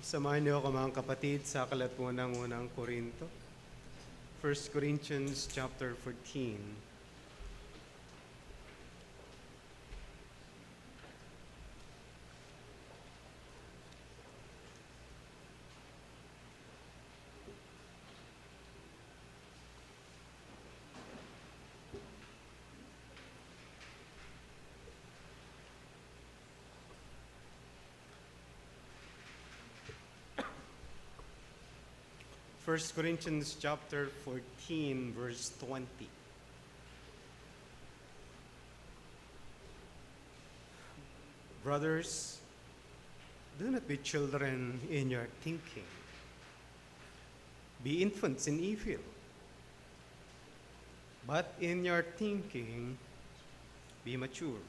Samahan niyo ako mga kapatid sa aklat po ng unang Korinto. 1 Corinthians chapter 14. First Corinthians chapter 14, verse 20. Brothers, do not be children in your thinking. Be infants in evil. But in your thinking, be mature.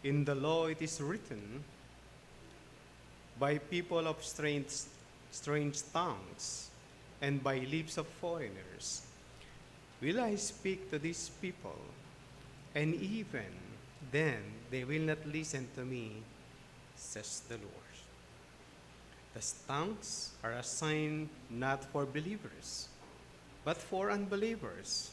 In the law it is written, by people of strange tongues, and by lips of foreigners, will I speak to these people, and even then they will not listen to me, says the Lord. The tongues are a sign not for believers, but for unbelievers,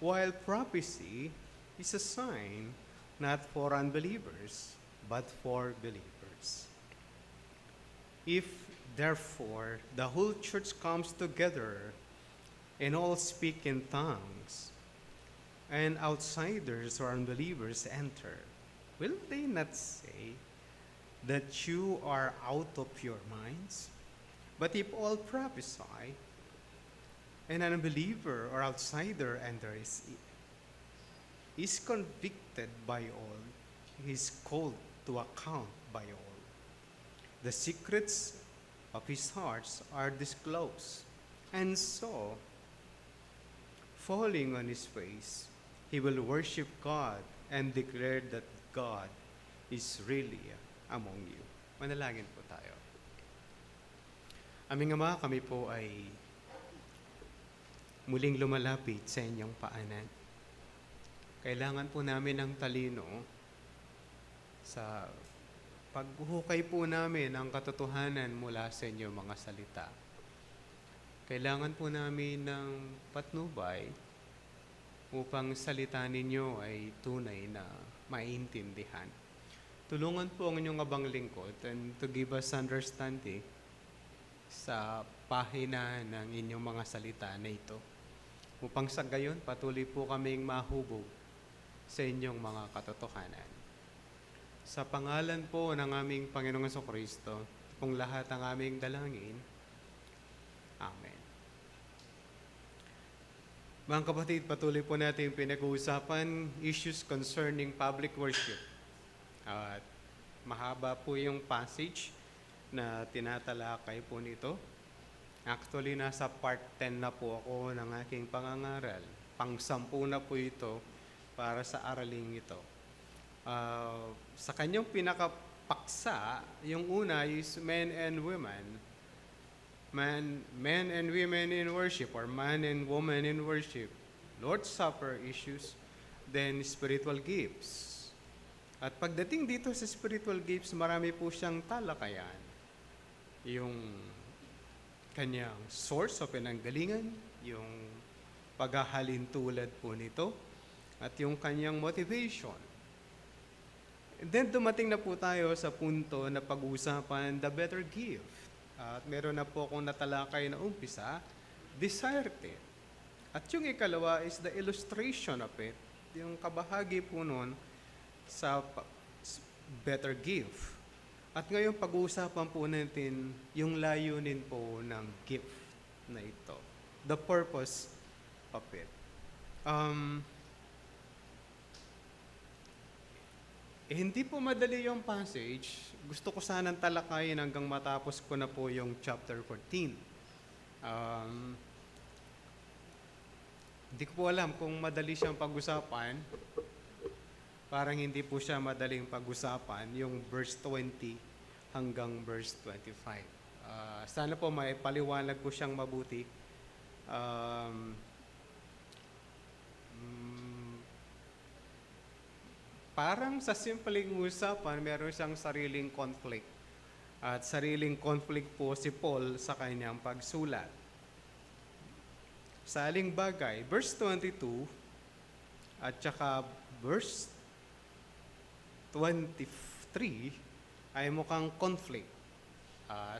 while prophecy is a sign not for unbelievers, but for believers. If therefore the whole church comes together and all speak in tongues, and outsiders or unbelievers enter, will they not say that you are out of your minds? But if all prophesy, and an unbeliever or outsider enters, is convicted by all, he is called to account by all. The secrets of his hearts are disclosed, and so, falling on his face, he will worship God and declare that God is really among you. Manalangin po tayo. Aming Ama, kami po ay muling lumalapit sa inyong paanan. Kailangan po namin ng talino sa paghuhukay po namin ang katotohanan mula sa inyong mga salita. Kailangan po namin ng patnubay upang salita ninyo ay tunay na maintindihan. Tulungan po ang inyong abang lingkod and to give us understanding sa pahina ng inyong mga salita na ito. Upang sa gayon, patuloy po kaming mahubog sa inyong mga katotohanan. Sa pangalan po ng aming Panginoong Jesucristo, kung lahat ang aming dalangin. Amen. Mga kapatid, patuloy po natin pinag-uusapan issues concerning public worship. At mahaba po yung passage na tinatalakay po nito. Actually, nasa part 10 na po ako ng aking pangangaral. Pang-10 na po ito para sa araling ito. Sa kanyang pinakapaksa, yung una is men and women. Men and women in worship, or man and woman in worship. Lord's Supper issues, then spiritual gifts. At pagdating dito sa spiritual gifts, marami po siyang talakayan. Yung kanyang source o pinanggalingan, yung paghahalin tulad po nito, at yung kanyang motivation. And then dumating na po tayo sa punto na pag-uusapan the better gift. At meron na po akong natalakay na umpisa, desired it. At yung ikalawa is the illustration of it, yung kabahagi po nun sa better gift. At ngayon pag-uusapan po natin yung layunin po ng gift na ito. The purpose of it. Hindi po madali yung passage. Gusto ko sanang talakayin hanggang matapos ko na po yung chapter 14. Hindi ko po alam kung madali siyang pag-usapan. Parang hindi po siya madaling pag-usapan, yung verse 20 hanggang verse 25. Sana po may paliwanag ko siyang mabuti. Parang sa simpleng usapan, meron siyang sariling conflict. At sariling conflict po si Paul sa kanyang pagsulat. Sa aling bagay, verse 22 at saka verse 23 ay mukhang conflict.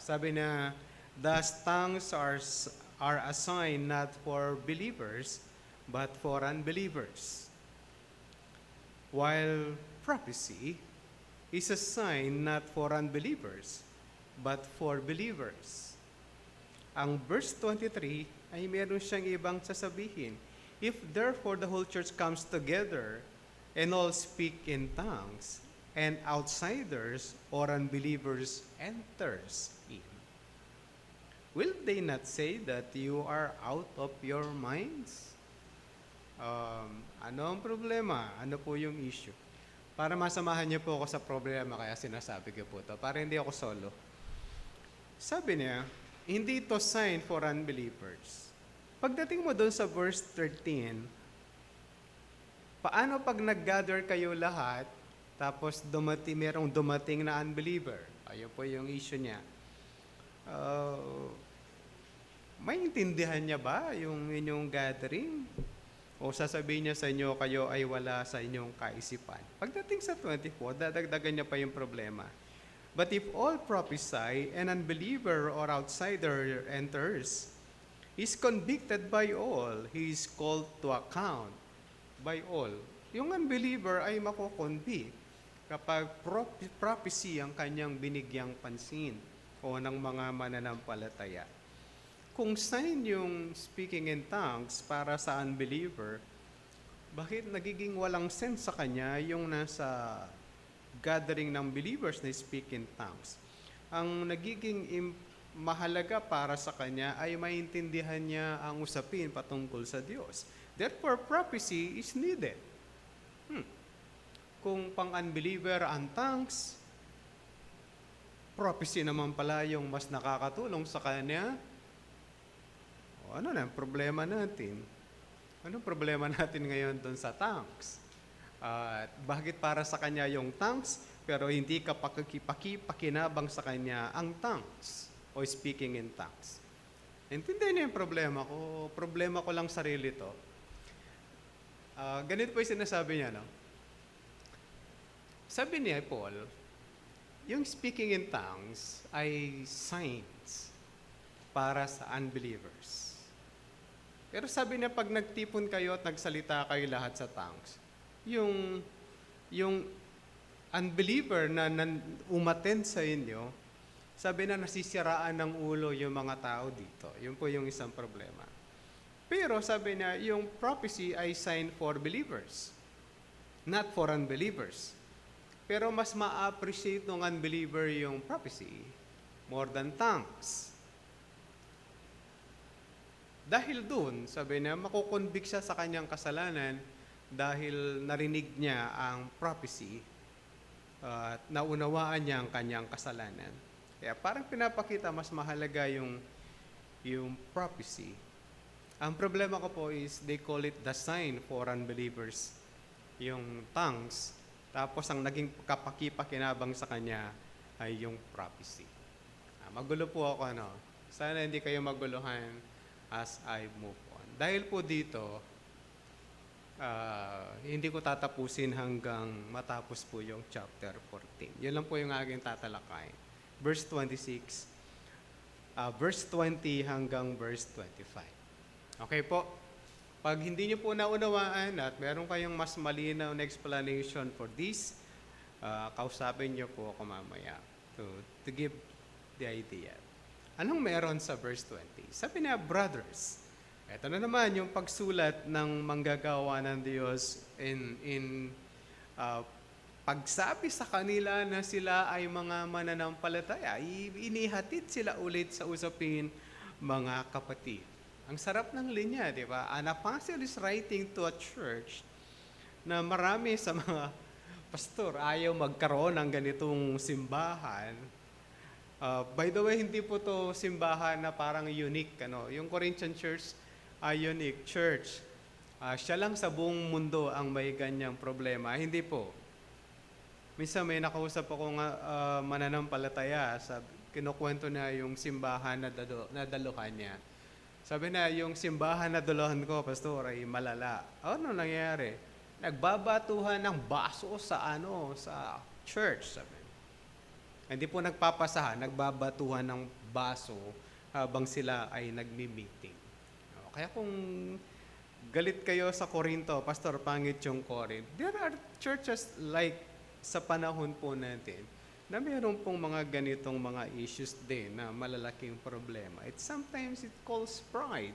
Sabi na, thus tongues are a sign not for believers, but for unbelievers. While prophecy is a sign not for unbelievers, but for believers. Ang verse 23 ay meron siyang ibang sasabihin. If therefore the whole church comes together and all speak in tongues, and outsiders or unbelievers enters in, will they not say that you are out of your minds? Ano ang problema? Ano po yung issue? Para masamahan niyo po ako sa problema, kaya sinasabi ko po ito, para hindi ako solo. Sabi niya, hindi ito sign for unbelievers. Pagdating mo doon sa verse 13, paano pag nag-gather kayo lahat, tapos merong dumating na unbeliever? Ayun po yung issue niya. May intindihan niya ba yung inyong gathering? O sasabihin niya sa inyo, kayo ay wala sa inyong kaisipan? Pagdating sa 24, dadagdagan niya pa yung problema. But if all prophesy, an unbeliever or outsider enters, is convicted by all, he is called to account by all. Yung unbeliever ay makoconvict kapag prophecy ang kanyang binigyang pansin o ng mga mananampalataya. Kung sign yung speaking in tongues para sa unbeliever, bakit nagiging walang sense sa kanya yung nasa gathering ng believers na speak in tongues? Ang nagiging mahalaga para sa kanya ay maintindihan niya ang usapin patungkol sa Diyos. Therefore, prophecy is needed. Kung pang-unbeliever ang tongues, prophecy naman pala yung mas nakakatulong sa kanya. Ano na ang problema natin? Anong problema natin ngayon doon sa tongues? Bakit para sa kanya yung tongues, pero hindi ka pakinabang sa kanya ang tongues o speaking in tongues? Intindihan niyo yung problema ko. Problema ko lang sarili to. Ganito po yung sinasabi niya, no? Sabi niya, Paul, yung speaking in tongues ay signs para sa unbelievers. Pero sabi niya, pag nagtipon kayo at nagsalita kayo lahat sa tongues, yung unbeliever na umattend sa inyo, sabi na nasisiraan ng ulo yung mga tao dito. Yun po yung isang problema. Pero sabi niya, yung prophecy ay sign for believers, not for unbelievers. Pero mas ma-appreciate ng unbeliever yung prophecy more than tongues. Dahil doon, sabi niya, makukonvict siya sa kanyang kasalanan dahil narinig niya ang prophecy at naunawaan niya ang kanyang kasalanan. Kaya parang pinapakita mas mahalaga yung prophecy. Ang problema ko po is they call it the sign for unbelievers, yung tongues. Tapos ang naging kapakipakinabang sa kanya ay yung prophecy. Magulo po ako, ano? Sana hindi kayo maguluhan as I move on. Dahil po dito, hindi ko tatapusin hanggang matapos po yung chapter 14. Yun lang po yung aking tatalakayin. Verse 26, verse 20 hanggang verse 25. Okay po? Pag hindi nyo po naunawaan at meron kayong mas malinaw na explanation for this, kausapin nyo po ako mamaya to give the idea. Anong meron sa verse 20? Sabi niya, brothers, ito na naman yung pagsulat ng manggagawa ng Diyos in pagsabi sa kanila na sila ay mga mananampalataya, inihatid sila ulit sa usapin, mga kapatid. Ang sarap ng linya, di ba? An apostle is writing to a church na marami sa mga pastor ayaw magkaroon ng ganitong simbahan. By the way, hindi po to simbahan na parang unique. Yung Corinthian Church ay unique church. Siya lang sa buong mundo ang may ganyang problema. Hindi po. Minsan may nakausap akong mananampalataya, kinukwento na yung simbahan na daluhan niya. Sabi na, yung simbahan na daluhan ko, pastor, ay malala. Ano nangyayari? Nagbabatuhan ng baso sa church, sabi. Hindi po nagpapasahan, nagbabatuhan ng baso habang sila ay nagmi-meeting. Kaya kung galit kayo sa Corinto, pastor, pangit yung Corinth. There are churches like sa panahon po natin na mayroon pong mga ganitong mga issues din na malalaking problema. Sometimes it calls pride.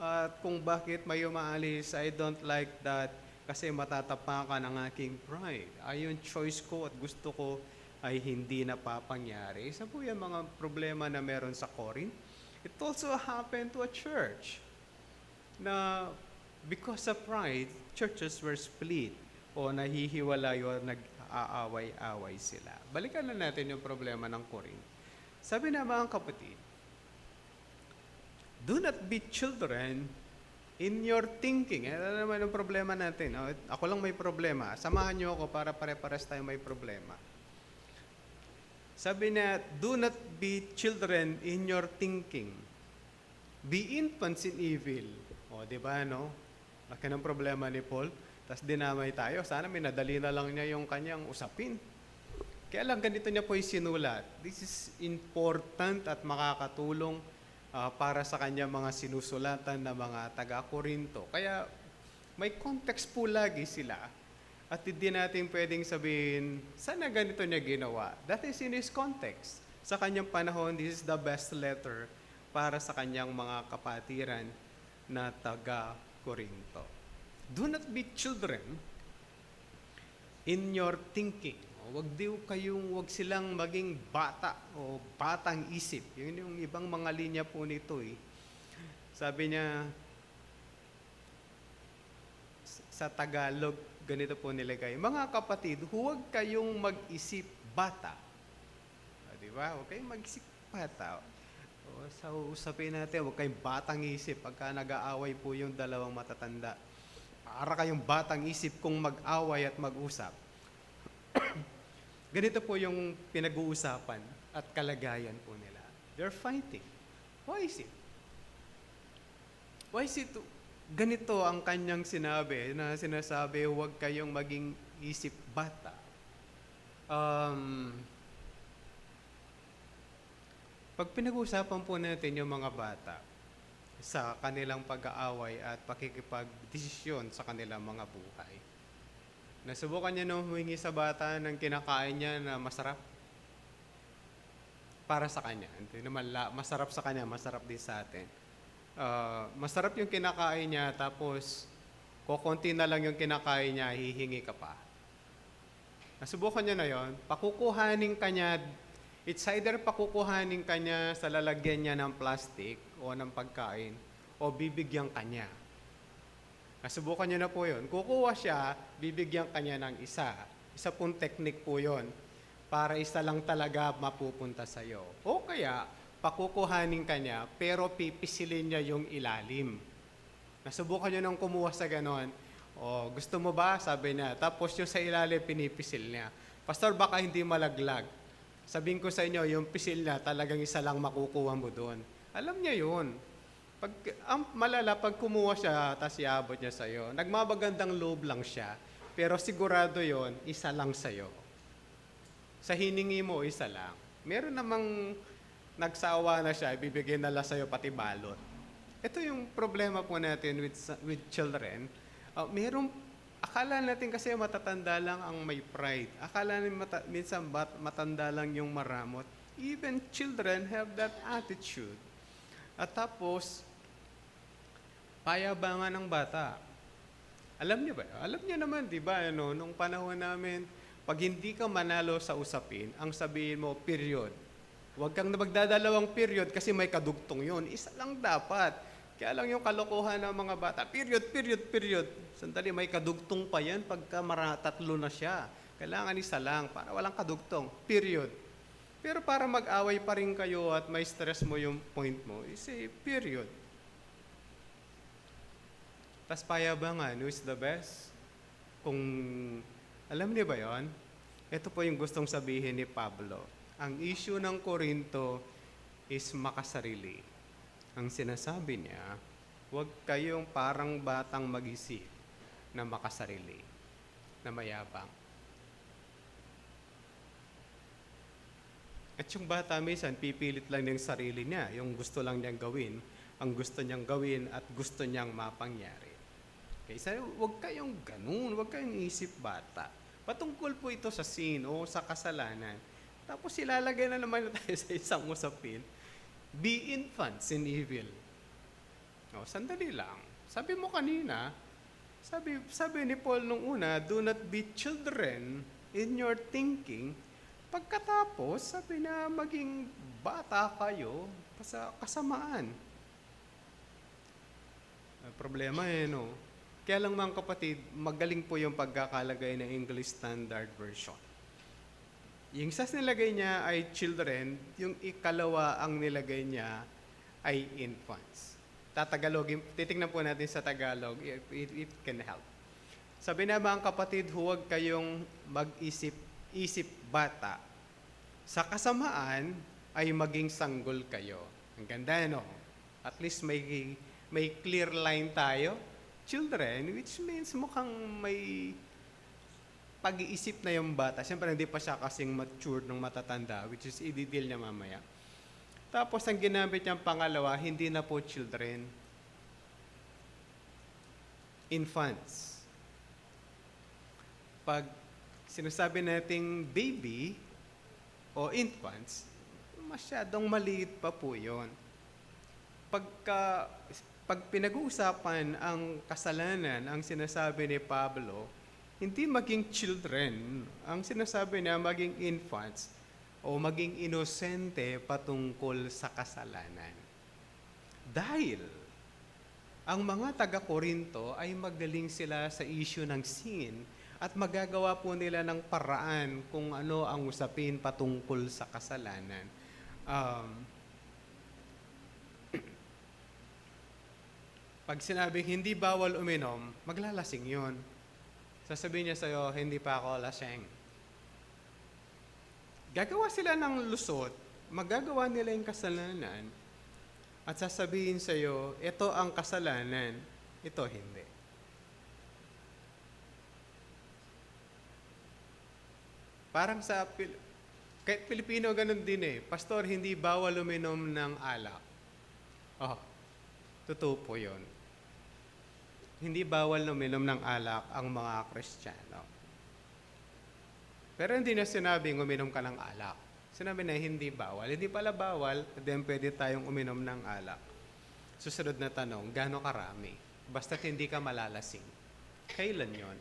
At kung bakit may umaalis, I don't like that kasi matatapakan ang aking pride. Yung choice ko at gusto ko ay hindi napapangyari. Isa po yung mga problema na meron sa Corinth. It also happened to a church na because of pride, churches were split o nahihiwalay o nag-aaway-away sila. Balikan na natin yung problema ng Corinth. Sabi na mga kapatid, do not be children in your thinking. Ano naman yung problema natin? Ako lang may problema. Samahan niyo ako para pare-pares tayo may problema. Sabi na, do not be children in your thinking. Be infants in evil. Di ba, no? Laki ng problema ni Paul. Tapos dinamay tayo. Sana may nadali na lang niya yung kanyang usapin. Kaya lang ganito niya po sinulat. This is important at makakatulong para sa kanya mga sinusulatan na mga taga-Korinto. Kaya may context po lagi sila. At hindi natin pwedeng sabihin, sana ganito niya ginawa. That is in his context. Sa kanyang panahon, this is the best letter para sa kanyang mga kapatiran na taga-Korinto. Do not be children in your thinking. Wag silang maging bata o batang isip. Yun yung ibang mga linya po nito eh. Sabi niya, sa Tagalog, ganito po nilagay, mga kapatid, huwag kayong mag-isip bata. Di ba? Huwag kayong mag-isip bata. Sa usapin natin, huwag kayong batang isip pagka nag-aaway po yung dalawang matatanda. Para kayong batang isip kung mag-away at mag-usap. Ganito po yung pinag-uusapan at kalagayan po nila. They're fighting. Why is it? Why is it ganito ang kanyang sinabi, na sinasabi, huwag kayong maging isip bata. Pag pinag-uusapan po natin yung mga bata sa kanilang pag-aaway at pakikipag-desisyon sa kanilang mga buhay, nasubukan niya nung humingi sa bata ng kinakain niya na masarap para sa kanya. Hindi naman masarap sa kanya, masarap din sa atin. Masarap yung kinakain niya, tapos kukunti na lang yung kinakain niya, hihingi ka pa. Nasubukan niya na yon, pakukuhanin ka niya, it's either pakukuhanin ka niya sa lalagyan niya ng plastic o ng pagkain, o bibigyan ka niya. Nasubukan niya na po yon. Kukuha siya, bibigyan ka niya ng isa. Isa pong technique po yon, para isa lang talaga mapupunta sa'yo. O kaya, pakukuhanin ka niya, pero pipisilin niya yung ilalim. Nasubukan niyo nang kumuha sa ganon. Gusto mo ba? Sabi niya. Tapos yung sa ilalim, pinipisil niya. Pastor, baka hindi malaglag. Sabihin ko sa inyo, yung pisil niya, talagang isa lang makukuha mo doon. Alam niya yun. Malala, pag kumuha siya, tapos iabot niya sa'yo, nagmabagandang loob lang siya, pero sigurado yon, isa lang sa'yo. Sa hiningi mo, isa lang. Meron namang nagsawa na siya, ibibigay na lang sa'yo pati balot. Ito yung problema po natin with children. Akala natin kasi matatanda lang ang may pride. Akala natin minsan matanda lang yung maramot. Even children have that attitude. At tapos, payabangan ng bata. Alam niyo ba? Alam niyo naman, di ba? Nung panahon namin, pag hindi ka manalo sa usapin, ang sabihin mo, period. Huwag kang magdadalawang period kasi may kadugtong yun. Isa lang dapat. Kaya lang yung kalokohan ng mga bata. Period. Sandali, may kadugtong pa yan pagka tatlo na siya. Kailangan isa lang para walang kadugtong. Period. Pero para mag-away pa rin kayo at may stress mo yung point mo, period. Tas payabangan, who is the best? Kung, alam niyo ba yon? Ito po yung gustong sabihin ni Pablo. Ang issue ng Korinto is makasarili. Ang sinasabi niya, huwag kayong parang batang mag-isip na makasarili, na mayabang. At yung bata minsan, pipilit lang ng sarili niya, yung gusto lang niyang gawin, ang gusto niyang gawin at gusto niyang mapangyari. Okay, so huwag kayong ganun, huwag kayong isip bata. Patungkol po ito sa sin o sa kasalanan. Tapos ilalagay na naman tayo sa isang usapin, be infants in evil. O, sandali lang. Sabi mo kanina, sabi ni Paul nung una, do not be children in your thinking. Pagkatapos, sabi na maging bata kayo sa kasamaan. Problema no? Kaya lang mga kapatid, magaling po yung pagkakalagay ng English Standard Version. Yung sa nilagay niya ay children, yung ikalawa ang nilagay niya ay infants. Tatagalogin, titingnan po natin sa Tagalog, it can help. Sabi na mga kapatid, huwag kayong mag-isip bata. Sa kasamaan ay maging sanggol kayo. Ang ganda, no? At least may clear line tayo. Children, which means mukhang may pag-iisip na yung bata. Siyempre, hindi pa siya kasing matured ng matatanda, which is i-detail niya mamaya. Tapos, ang ginamit niyang pangalawa, hindi na po children. Infants. Pag sinasabi nating baby o infants, masyadong maliit pa po yun. Pag pinag-uusapan ang kasalanan, ang sinasabi ni Pablo, hindi maging children. Ang sinasabi niya, maging infants o maging inosente patungkol sa kasalanan. Dahil ang mga taga-Korinto ay magaling sila sa issue ng sin at magagawa po nila ng paraan kung ano ang usapin patungkol sa kasalanan. Pag sinabing hindi bawal uminom, maglalasing yun. Sasabihin niya sa'yo, hindi pa ako laseng. Gagawa sila ng lusot, magagawa nila yung kasalanan, at sasabihin sa'yo, ito ang kasalanan, ito hindi. Parang sa kahit Pilipino ganun din eh. Pastor, hindi bawal uminom ng alak. Oh, totoo po yun. Hindi bawal uminom ng alak ang mga Kristiyano. Pero hindi na sinabing uminom ka ng alak. Sinabi na hindi bawal. Hindi pala bawal, then pwede tayong uminom ng alak. Susunod na tanong, gaano karami? Basta't hindi ka malalasing. Kailan yon?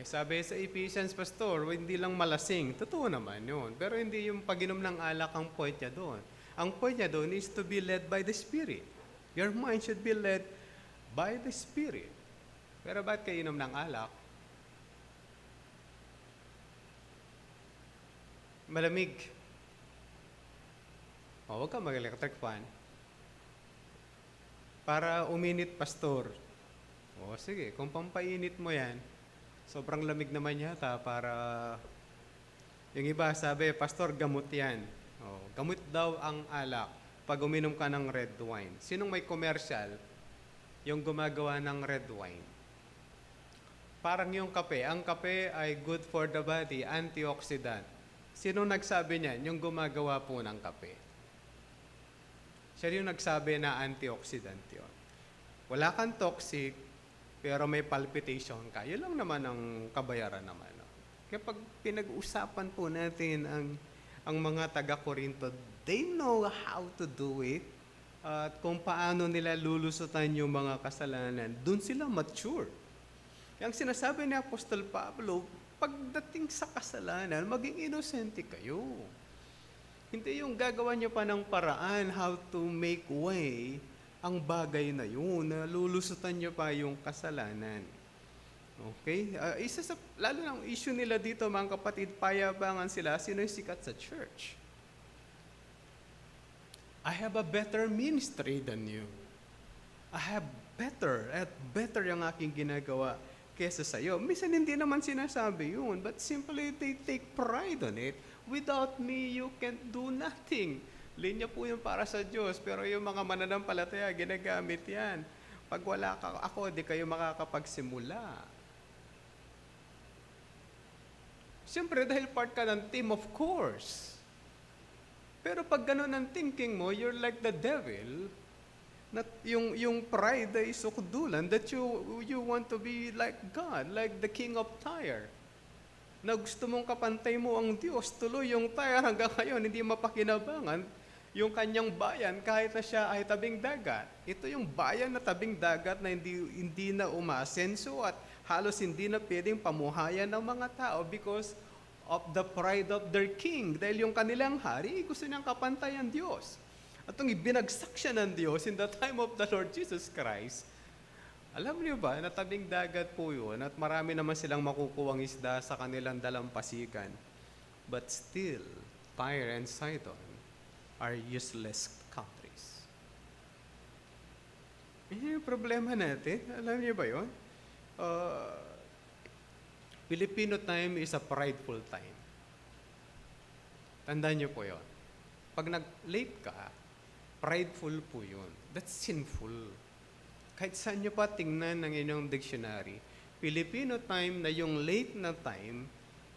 Sabi sa Ephesians, Pastor, hindi lang malasing. Totoo naman yun. Pero hindi yung pag-inom ng alak ang point niya doon. Ang point niya doon is to be led by the Spirit. Your mind should be led by the Spirit. Pero ba't kayo inom ng alak? Malamig. Huwag ka mag-electric fan. Para uminit, Pastor. Sige, kung pampainit mo yan, sobrang lamig naman yata para... Yung iba sabi, Pastor, gamot yan. Gamot daw ang alak pag uminom ka ng red wine. Sinong may commercial? Yung gumagawa ng red wine. Parang yung kape. Ang kape ay good for the body, antioxidant. Sinong nagsabi niyan? Yung gumagawa po ng kape. Siya yung nagsabi na antioxidant yun. Wala kang toxic, pero may palpitation ka. Yun lang naman ang kabayaran naman. Kaya pag pinag-usapan po natin ang mga taga-Korinto, they know how to do it. At kung paano nila lulusutan yung mga kasalanan, dun sila mature. Yung sinasabi ni Apostol Pablo, pagdating sa kasalanan, maging inosente kayo. Hindi yung gagawa niyo pa ng paraan how to make way ang bagay na yun, na lulusutan niyo pa yung kasalanan. Okay? Lalo ng issue nila dito, mga kapatid, payabangan sila, sino yung sikat sa church? I have a better ministry than you. I have better yung aking ginagawa kesa sa'yo. Minsan hindi naman sinasabi yun, but simply they take pride on it. Without me, you can't do nothing. Linya po yun para sa Diyos, pero yung mga mananampalataya, ginagamit yan. Pag wala ka, ako, di kayo makakapagsimula. Siyempre, dahil part ka ng team, of course. Pero pag gano'n ang thinking mo, you're like the devil. Not yung pride ay sukdulan that you want to be like God, like the king of Tyre. Na gusto mong kapantay mo ang Diyos, tuloy yung Tyre hanggang ngayon, hindi mapakinabangan yung kanyang bayan kahit na siya ay tabing dagat. Ito yung bayan na tabing dagat na hindi na umasenso at halos hindi na pwedeng pamuhayan ng mga tao because of the pride of their king. Dahil yung kanilang hari, gusto niyang kapantay ang Diyos. At nung ibinagsak siya ng Diyos in the time of the Lord Jesus Christ, alam niyo ba, natabing dagat po yun at marami naman silang makukuwang isda sa kanilang dalampasigan. But still, Tyre and Sidon are useless countries. Yung problema natin, alam niyo ba yun? Filipino time is a prideful time. Tandaan niyo po yun. Pag nag-late ka, prideful po yun. That's sinful. Kahit saan nyo pa tingnan ng inyong dictionary, Filipino time na yung late na time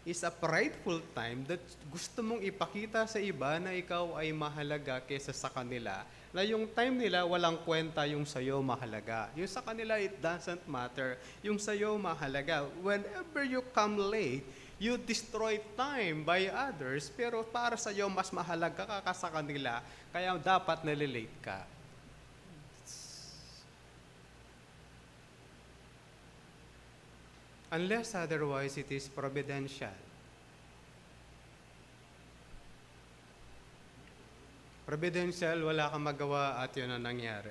is a prideful time that gusto mong ipakita sa iba na ikaw ay mahalaga kesa sa kanila. Na yung time nila, walang kwenta yung sa'yo mahalaga. Yung sa kanila, it doesn't matter. Yung sa'yo mahalaga. Whenever you come late, you destroy time by others, pero para sa iyo, mas mahalaga ka sa kanila, kaya dapat nalilate ka. Unless otherwise, it is providential. Providential, wala kang magawa at yun ang nangyari.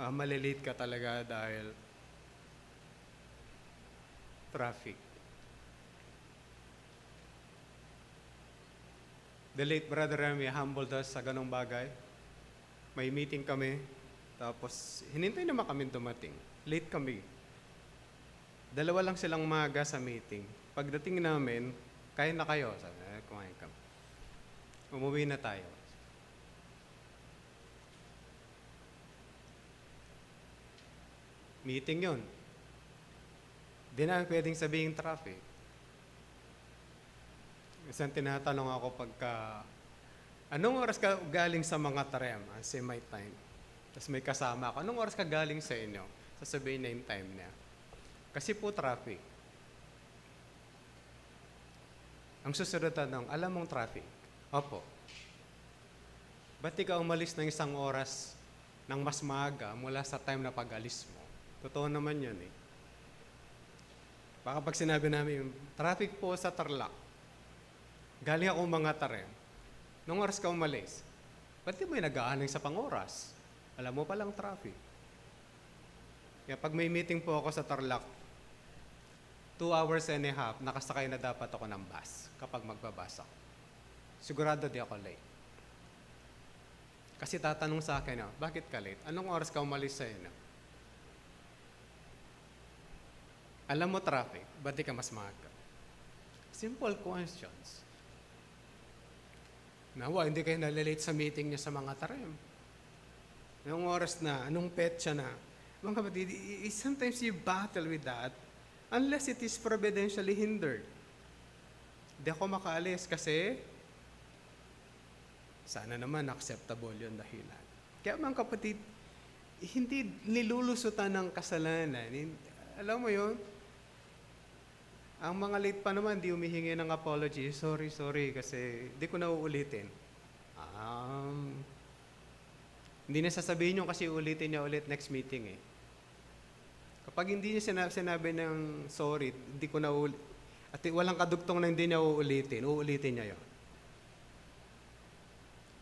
Malilate ka talaga dahil traffic. The late Brother Remy humbled us sa ganong bagay. May meeting kami, tapos hinintay naman kami dumating. Late kami. Dalawa lang silang maga sa meeting. Pagdating namin, kain na kayo. Sabi, kumain kami. Umuwi na tayo. Meeting yun. Di na pwedeng sabihin traffic. Isang tinatanong ako pagka, anong oras ka galing sa mga tarem? Say my time. Tapos may kasama ako, anong oras ka galing sa inyo? Sasabihin na yung time niya. Kasi po traffic. Ang susunod tanong, alam mong traffic? Opo. Ba't ikaw umalis ng isang oras ng mas maaga mula sa time na pag-alis mo? Totoo naman yun eh. Baka pag sinabi namin, traffic po sa Tarlac. Galing ako mga tarem. Nung oras ka umalis, ba't di mo yung nag-aaning sa pang-oras? Alam mo palang traffic. Kaya pag may meeting po ako sa Tarlac, 2 hours and a half, nakasakay na dapat ako ng bus kapag magbabas ako. Sigurado di ako late. Kasi tatanong sa akin, bakit ka late? Anong oras ka umalis sa inyo? Alam mo traffic, ba't di ka mas maaga? Simple questions. Nawa, hindi kayo nalilate sa meeting niya sa mga tarem. Anong oras na? Anong petsa na? Mga kapatid, sometimes you battle with that unless it is providentially hindered. Hindi ako makaalis kasi sana naman acceptable yung dahilan. Kaya mga kapatid, hindi nilulusutan ng kasalanan. Alam mo yun? Ang mga late pa naman, di humihingi ng apology. Sorry, kasi di ko na uulitin. Hindi na sasabihin nyo kasi ulitin niya ulit next meeting eh. Kapag hindi niya sinabi ng sorry, hindi ko na at walang kadugtong na hindi niya uulitin niya yun.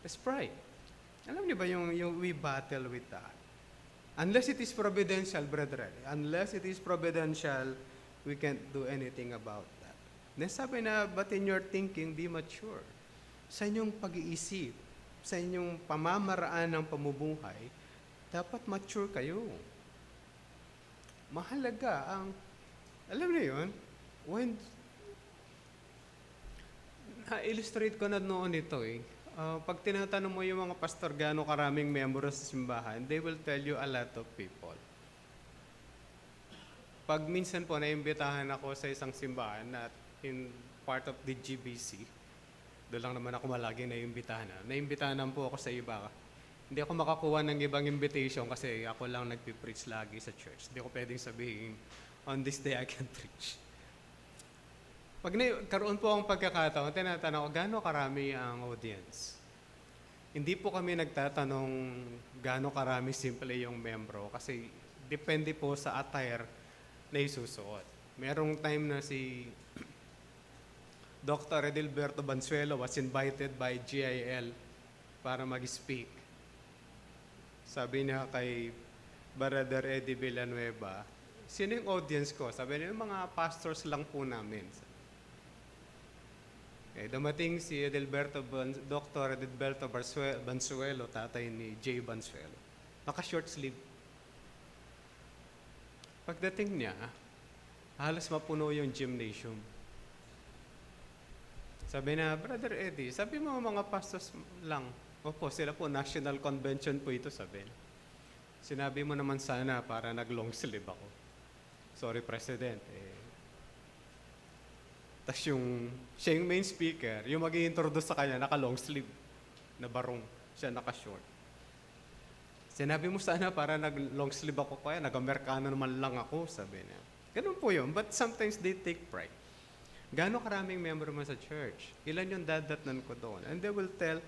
Let's pray. Alam niyo ba yung we battle with that? Unless it is providential, brethren, unless it is providential, we can't do anything about that. Nasabi na, but in your thinking, be mature. Sa inyong pag-iisip, sa inyong pamamaraan ng pamumuhay, dapat mature kayo. Mahalaga ang Alam niyo yun? When, na-illustrate ko na noon ito eh. Pag tinatanong mo yung mga pastor gaano karaming membro sa simbahan, they will tell you a lot of people. Pag minsan po naimbitahan ako sa isang simbahan na in part of the GBC, doon lang naman ako malagi naimbitahan. Naimbitahan po ako sa iba. Hindi ako makakuha ng ibang invitation kasi ako lang nagpipreach lagi sa church. Hindi ko pwedeng sabihin, on this day I can preach. Pag karoon po ang pagkakataon, tinatanong ko, gaano karami ang audience? Hindi po kami nagtatanong gaano karami simple yung membro kasi depende po sa attire na isusuot. Merong time na si Dr. Edilberto Bansuelo was invited by GIL para mag-speak. Sabi niya kay Brother Eddie Villanueva, sino yung audience ko? Sabi niya, yung mga pastors lang po namin. Dumating si Dr. Edilberto Bansuelo, tatay ni Jay Bansuelo. Naka-short sleeve. Pagdating niya, halos mapuno yung gymnasium. Sabi na, Brother Eddie, sabi mo mga pastors lang. Opo, sila po, National Convention po ito, sabi. Sinabi mo naman sana para nag-long sleeve ako. Sorry, President. Tapos siya yung main speaker, yung mag-i-introduce sa kanya, naka-long sleeve, na barong, siya naka-short. Sinabi mo sana para nag-long sleeve ako kaya, nag-Amerikano naman lang ako, sabi niya. Ganun po yun, but sometimes they take pride. Gano'ng karaming member mo sa church? Ilan yung dadatnan ko doon? And they will tell,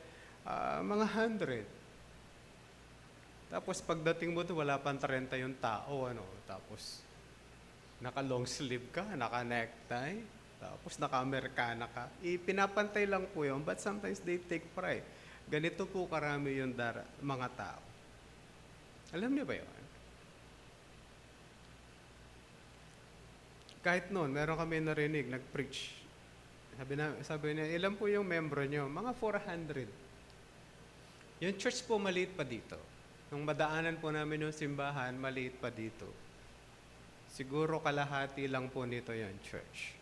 mga 100. Tapos pagdating mo doon, wala pang 30 yung tao, Tapos, naka-long sleeve ka, naka-necktie, tapos naka-Amerikana ka. Pinapantay lang po yun, but sometimes they take pride. Ganito po karami yung mga tao. Alam niyo ba yun? Kahit noon, meron kami narinig, nag-preach. Sabi niya, ilan po yung membro niyo? Mga 400. Yung church po maliit pa dito. Nung madaanan po namin yung simbahan, maliit pa dito. Siguro kalahati lang po nito yung church.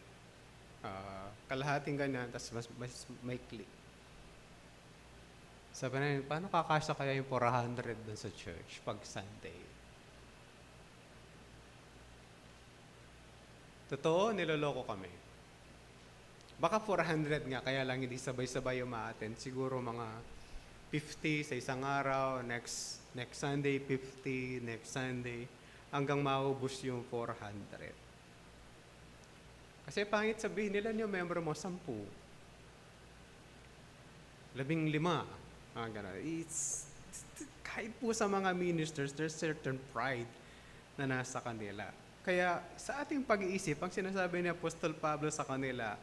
Kalahating ganyan, tapos mas maikli. Sabi na, paano kakasya kaya yung 400 dun sa church pag Sunday? Totoo, niloloko kami. Baka 400 nga, kaya lang hindi sabay-sabay umaattend. Siguro mga 50 sa isang araw, next Sunday 50, next Sunday, hanggang maubos yung 400. Kasi pangit sabihin nila yung member mo, 10. 15. Kahit po sa mga ministers, there's certain pride na nasa kanila. Kaya sa ating pag-iisip, ang sinasabi ni Apostol Pablo sa kanila,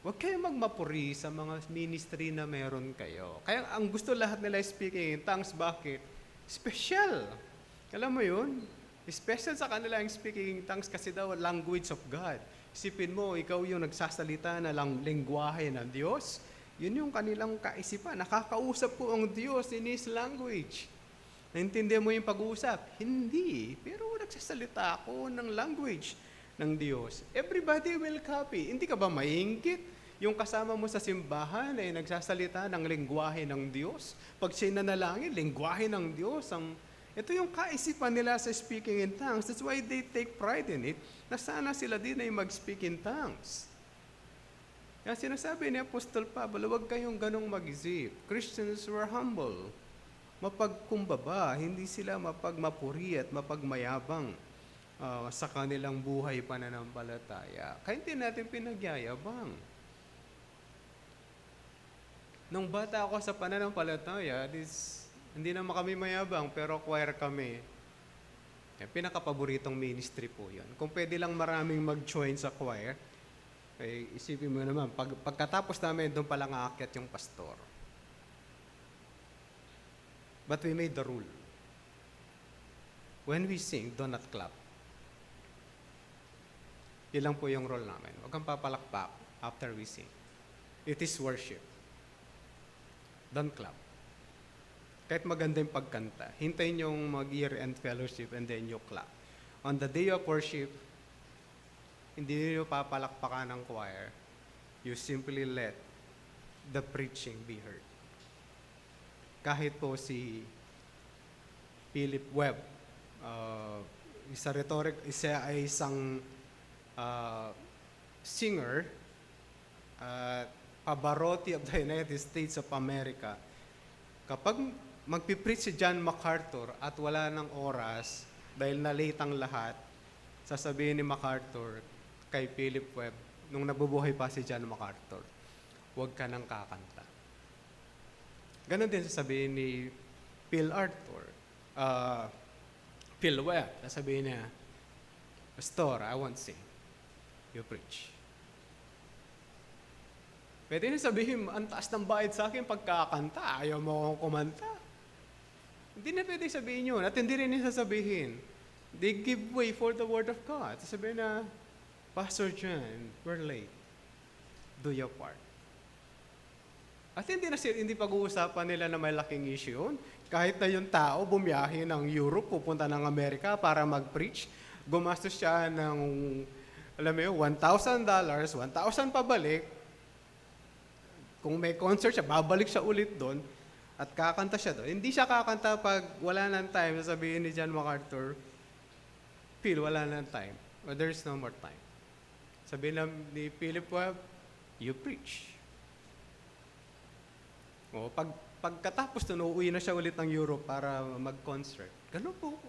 huwag kayong magmapuri sa mga ministry na meron kayo. Kaya ang gusto lahat nila speaking in tongues, bakit? Special. Alam mo yun? Special sa kanila ang speaking in tongues kasi daw language of God. Isipin mo, ikaw yung nagsasalita na lang lengguwahe ng Diyos. Yun yung kanilang kaisipan. Nakakausap po ang Diyos in His language. Naintindihan mo yung pag-uusap? Hindi. Pero nagsasalita ako ng language ng Diyos. Everybody will copy. Hindi ka ba maingkit? Yung kasama mo sa simbahan ay nagsasalita ng lengguwahe ng Diyos. Pag siya nanalangin, lengguwahe ng Diyos. Ito yung kaisipan nila sa speaking in tongues. That's why they take pride in it, na sana sila din ay mag-speak in tongues. Kaya sinasabi ni Apostol Pablo, huwag kayong ganong mag-isip. Christians were humble. Mapagkumbaba, hindi sila mapagmapuri at mapagmayabang sa kanilang buhay pananampalataya. Kaya hindi natin pinagyayabang. Nung bata ako sa pananampalataya, hindi naman kami mayabang, pero choir kami. Pinakapaboritong ministry po yun. Kung pwede lang maraming mag-join sa choir, isipin mo naman, pagkatapos namin, doon palang aakyat yung pastor. But we made the rule. When we sing, do not clap. Ilang po yung role namin. Huwag kang papalakpak after we sing. It is worship. Don't clap. Kahit maganda yung pagkanta, hintayin yung mag-year-end fellowship and then you clap. On the day of worship, hindi niyo papalakpakan ng choir. You simply let the preaching be heard. Kahit po si Philip Webb, isa ay isang singer at Pavarotti of the United States of America. Kapag magpipreach si John MacArthur at wala ng oras dahil na-late ang lahat, sasabihin ni MacArthur kay Philip Webb, nung nabubuhay pa si John MacArthur, huwag ka nang kakanta. Ganon din sasabihin ni Phil Webb, sasabihin niya, Pastor, I won't sing. You preach. Pwede na sabihin, ang taas ng bayad sa akin pagkakanta, ayaw mo akong kumanta. Hindi na pwede sabihin yun. At hindi rin niya sasabihin. They give way for the word of God. Sasabihin na, Pastor John, we're late. Do your part. At hindi pag-uusapan nila na may laking issue yun. Kahit na yung tao bumiyahe ng Europe, pupunta ng Amerika para mag-preach, gumastos siya ng, alam mo yun, $1,000, 1,000 pabalik. Kung may concert siya, babalik siya ulit doon at kakanta siya doon. Hindi siya kakanta pag wala nang time. Sasabihin ni John MacArthur, Phil, wala nang time. Or there's no more time. Sabihin ni Philip Webb, you preach. O, pagkatapos doon, uuwi na siya ulit ng Europe para mag-concert. Ganun po,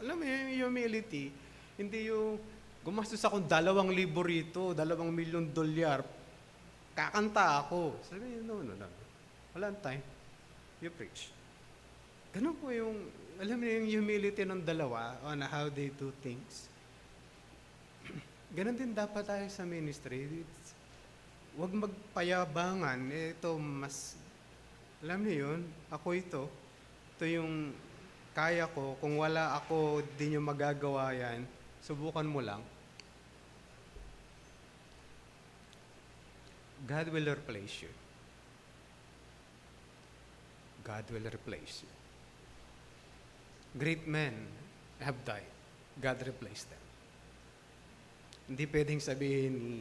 alam mo yung humility, hindi yung gumastos akong 2,000 rito, $2,000,000, kakanta ako. Sabi niya, no. Walang time. You preach. Ganun po yung, alam niyo yung humility ng dalawa on how they do things. Ganun din dapat tayo sa ministry. Huwag magpayabangan. Ito, alam niyo yun, ako ito. Ito yung kaya ko. Kung wala ako, di nyo magagawa yan. Subukan mo lang. God will replace you. God will replace you. Great men have died. God replaced them. Hindi pwedeng sabihin ni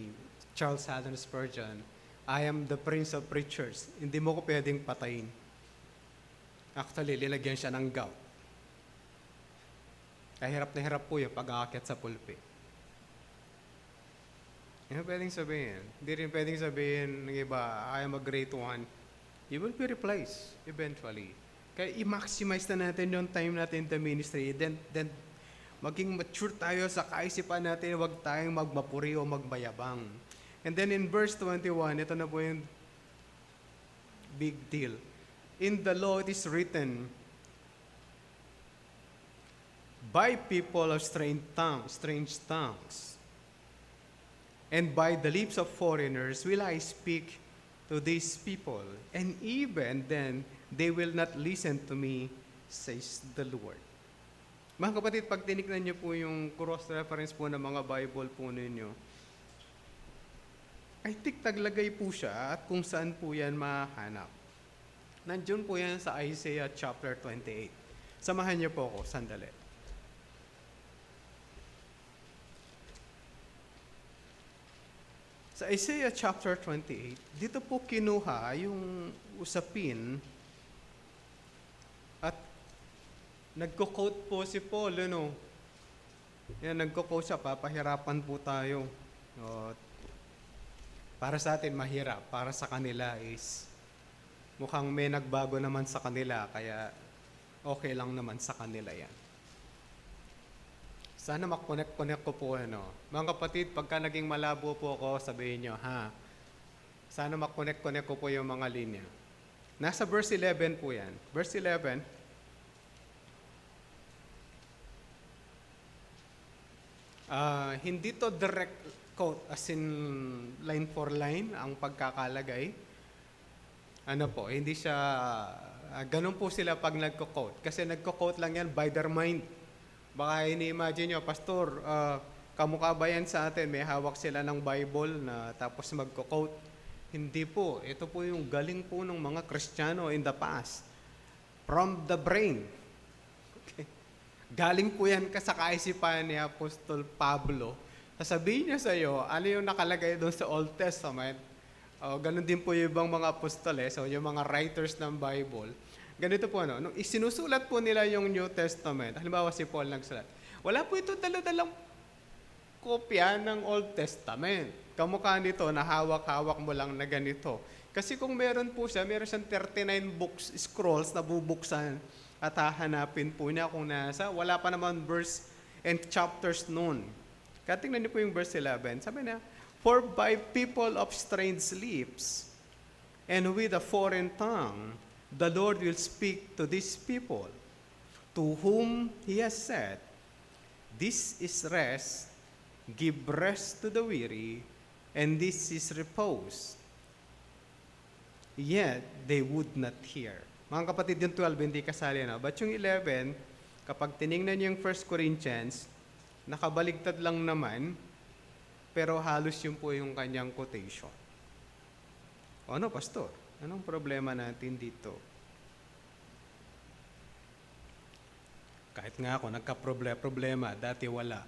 Charles Haddon Spurgeon, I am the prince of preachers. Hindi mo ko pwedeng patayin. Actually, linagyan siya ng gout. Kahirap na hirap po yung pag-aakyat sa pulpit. Hindi pwedeng sabihin. Hindi rin pwedeng sabihin ng iba, I am a great one. You will be replaced eventually. Kaya i-maximize na natin yung time natin in the ministry. Then maging mature tayo sa kaisipan natin, huwag tayong magmapuri o magmayabang. And then in verse 21, ito na po yung big deal. In the law it is written, by people of strange tongues, and by the lips of foreigners will I speak to these people, and even then they will not listen to me, says the Lord. Mga kapatid, pag tinignan niyo po yung cross-reference po ng mga Bible po ninyo, I think taglagay po siya at kung saan po yan mahanap. Nandiyon po yan sa Isaiah chapter 28. Samahan niyo po ako, sandali. Sa Isaiah chapter 28, dito po kinuha yung usapin at nagko-quote po si Paul, ano? Yan, nagko-quote siya, papahirapan po tayo. Para sa atin, mahirap. Para sa kanila is mukhang may nagbago naman sa kanila, kaya okay lang naman sa kanila yan. Sana makonek-konek ko po, ano. Mga kapatid, pagka naging malabo po ako, sabihin nyo, sana makonek-konek ko po yung mga linya. Nasa verse 11 po yan. Verse 11, hindi to direct quote, as in line for line, ang pagkakalagay. Ano po, hindi siya, ganun po sila pag nagko-quote. Kasi nagko-quote lang yan by their mind. Baka ini-imagine nyo, Pastor, kamukha ba yan sa atin? May hawak sila ng Bible na tapos magko-quote. Hindi po. Ito po yung galing po ng mga Kristiyano in the past. From the brain. Okay. Galing po yan sa kaisipan ni Apostol Pablo Sasabihin niya sa iyo, ano yung nakalagay doon sa Old Testament. Ganun din po yung ibang mga apostoles, o yung mga writers ng Bible. Ganito po, nung isinusulat po nila yung New Testament, halimbawa si Paul nagsulat, wala po ito dala-dalang kopya ng Old Testament. Kamukha nito na hawak-hawak mo lang na ganito. Kasi kung meron po siya, meron siyang 39 books, scrolls na bubuksan at hahanapin po niya kung nasa. Wala pa naman verse and chapters noon. Kaya tingnan niyo po yung verse 11. Sabi na, "For by people of strange lips and with a foreign tongue, the Lord will speak to these people, to whom He has said, this is rest, give rest to the weary, and this is repose. Yet they would not hear." Mga kapatid, yung 12 hindi kasali na. But yung 11, kapag tiningnan niyo yung 1 Corinthians, nakabaligtad lang naman, pero halos yun po yung kanyang quotation. Ano, pastor? Anong problema natin dito? Kahit nga ako, nagka-problema, dati wala.